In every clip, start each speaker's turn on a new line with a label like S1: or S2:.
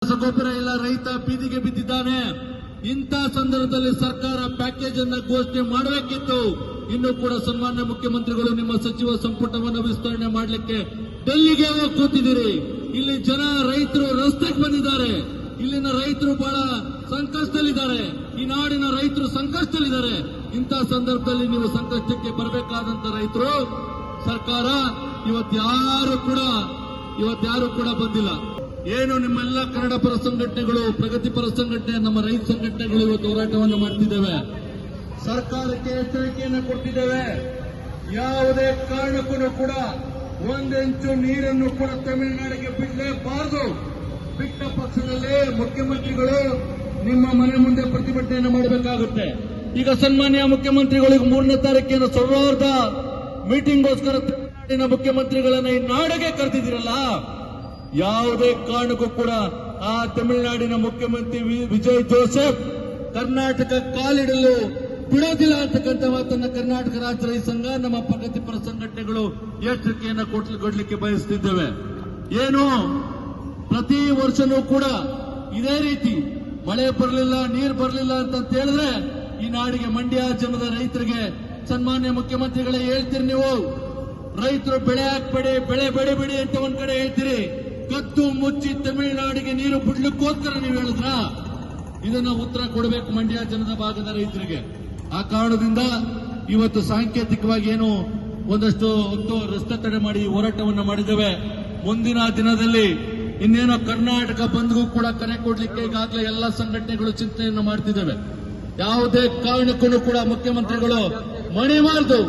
S1: ರಸಗೊಬ್ಬರ ಇಲ್ಲ, ರೈತ ಬೀದಿಗೆ ಬಿದ್ದಿದ್ದಾನೆ. ಇಂಥ ಸಂದರ್ಭದಲ್ಲಿ ಸರ್ಕಾರ ಪ್ಯಾಕೇಜ್ ಅನ್ನ ಘೋಷಣೆ ಮಾಡಬೇಕಿತ್ತು. ಇನ್ನು ಕೂಡ ಸನ್ಮಾನ್ಯ ಮುಖ್ಯಮಂತ್ರಿಗಳು ನಿಮ್ಮ ಸಚಿವ ಸಂಪುಟವನ್ನು ವಿಸ್ತರಣೆ ಮಾಡಲಿಕ್ಕೆ ಡೆಲ್ಲಿಗೆ ಹೋಗಿ ಕೂತಿದ್ದೀರಿ. ಇಲ್ಲಿ ಜನ ರೈತರು ರಸ್ತೆಗೆ ಬಂದಿದ್ದಾರೆ. ಇಲ್ಲಿನ ರೈತರು ಬಹಳ ಸಂಕಷ್ಟದಲ್ಲಿದ್ದಾರೆ. ಈ ನಾಡಿನ ರೈತರು ಸಂಕಷ್ಟದಲ್ಲಿದ್ದಾರೆ. ಇಂಥ ಸಂದರ್ಭದಲ್ಲಿ ನೀವು ಸಂಕಷ್ಟಕ್ಕೆ ಬರಬೇಕಾದಂತ ರೈತರು ಸರ್ಕಾರ ಇವತ್ಯಾರು ಕೂಡ ಬಂದಿಲ್ಲ. ಏನು ನಿಮ್ಮೆಲ್ಲ ಕನ್ನಡ ಪರ ಸಂಘಟನೆಗಳು, ಪ್ರಗತಿಪರ ಸಂಘಟನೆ, ನಮ್ಮ ರೈತ ಸಂಘಟನೆಗಳು ಇವತ್ತು ಹೋರಾಟವನ್ನು ಮಾಡ್ತಿದ್ದೇವೆ. ಸರ್ಕಾರಕ್ಕೆ ಎಚ್ಚರಿಕೆಯನ್ನು ಕೊಡ್ತಿದ್ದೇವೆ. ಯಾವುದೇ ಕಾರಣಕ್ಕೂ ಕೂಡ ಒಂದಿಂಚು ನೀರನ್ನು ಕೂಡ ತಮಿಳುನಾಡಿಗೆ ಬಿಡಲೇಬಾರದು. ಬಿಟ್ಟ ಪಕ್ಷದಲ್ಲಿ ಮುಖ್ಯಮಂತ್ರಿಗಳು ನಿಮ್ಮ ಮನೆ ಮುಂದೆ ಪ್ರತಿಭಟನೆಯನ್ನು ಮಾಡಬೇಕಾಗುತ್ತೆ. ಈಗ ಸನ್ಮಾನ್ಯ ಮುಖ್ಯಮಂತ್ರಿಗಳಿಗೆ 3ನೇ ತಾರೀಕಿನ ಸೌಹಾರ್ದ ಮೀಟಿಂಗ್ಗೋಸ್ಕರ ತಮಿಳುನಾಡಿನ ಮುಖ್ಯಮಂತ್ರಿಗಳನ್ನ ಈ ನಾಡಿಗೆ ಕರೆದಿದ್ದೀರಲ್ಲ, ಯಾವುದೇ ಕಾರಣಕ್ಕೂ ಕೂಡ ಆ ತಮಿಳುನಾಡಿನ ಮುಖ್ಯಮಂತ್ರಿ ವಿಜಯ್ ಜೋಸೆಫ್ ಕರ್ನಾಟಕ ಕಾಲಿಡಲು ಬಿಡೋದಿಲ್ಲ ಅಂತಕ್ಕಂಥ ಮಾತನ್ನ ಕರ್ನಾಟಕ ರಾಜ್ಯ ರೈತ ಸಂಘ, ನಮ್ಮ ಪ್ರಗತಿಪರ ಸಂಘಟನೆಗಳು ಎಚ್ಚರಿಕೆಯನ್ನು ಕೊಡಲಿಕ್ಕೆ ಬಯಸುತ್ತಿದ್ದೇವೆ. ಏನು ಪ್ರತಿ ವರ್ಷನೂ ಕೂಡ ಇದೇ ರೀತಿ ಮಳೆ ಬರಲಿಲ್ಲ, ನೀರು ಬರಲಿಲ್ಲ ಅಂತ ಹೇಳಿದ್ರೆ ಈ ನಾಡಿಗೆ, ಮಂಡ್ಯ ಜನದ ರೈತರಿಗೆ ಸನ್ಮಾನ್ಯ ಮುಖ್ಯಮಂತ್ರಿಗಳೇ ಹೇಳ್ತೀರಿ, ನೀವು ರೈತರು ಬೆಳೆ ಹಾಕ್ಬೇಡಿ, ಬೆಳೆ ಬೆಳಿಬೇಡಿ ಅಂತ ಒಂದ್ ಕಡೆ ಹೇಳ್ತೀರಿ, ಕತ್ತು ಮುಚ್ಚಿ ತಮಿಳುನಾಡಿಗೆ ನೀರು ಬಿಡ್ಲಿಕ್ಕೋಸ್ಕರ ನೀವು ಹೇಳಿದ್ರ? ಇದನ್ನ ಉತ್ತರ ಕೊಡಬೇಕು ಮಂಡ್ಯ ಜನದ ಭಾಗದ ರೈತರಿಗೆ. ಆ ಕಾರಣದಿಂದ ಇವತ್ತು ಸಾಂಕೇತಿಕವಾಗಿ ಏನು ಒಂದಷ್ಟು ಹೊತ್ತು ರಸ್ತೆ ತಡೆ ಮಾಡಿ ಹೋರಾಟವನ್ನು ಮಾಡಿದ್ದೇವೆ. ಮುಂದಿನ ದಿನದಲ್ಲಿ ಇನ್ನೇನೋ ಕರ್ನಾಟಕ ಬಂದ್ಗೂ ಕೂಡ ಕರೆ ಕೊಡ್ಲಿಕ್ಕೆ ಈಗಾಗಲೇ ಎಲ್ಲ ಸಂಘಟನೆಗಳು ಚಿಂತನೆಯನ್ನು ಮಾಡ್ತಿದ್ದೇವೆ. ಯಾವುದೇ ಕಾರಣಕ್ಕೂ ಕೂಡ ಮುಖ್ಯಮಂತ್ರಿಗಳು ಮಣಿಬಾರದು,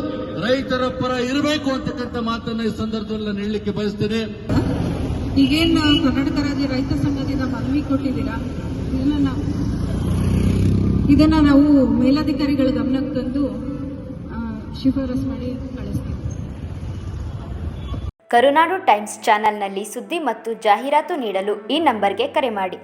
S1: ರೈತರ ಪರ ಇರಬೇಕು ಅಂತಕ್ಕಂಥ ಮಾತನ್ನ ಈ ಸಂದರ್ಭದಲ್ಲಿ ನಾನು ಹೇಳಲಿಕ್ಕೆ ಬಯಸ್ತೇನೆ.
S2: ಈಗೇನು ಕರ್ನಾಟಕ ರಾಜ್ಯ ರೈತ ಸಂಘದಿಂದ ಮನವಿ ಕೊಟ್ಟಿದ್ದೀರಾ, ಇದನ್ನ ನಾವು ಮೇಲಧಿಕಾರಿಗಳ ಗಮನಕ್ಕೆ ತಂದು ಶಿಫಾರಸು ಮಾಡಿ ಕಳಿಸ್ತೀವಿ.
S3: ಕರುನಾಡು ಟೈಮ್ಸ್ ಚಾನೆಲ್ನಲ್ಲಿ ಸುದ್ದಿ ಮತ್ತು ಜಾಹೀರಾತು ನೀಡಲು ಈ ನಂಬರ್ಗೆ ಕರೆ ಮಾಡಿ.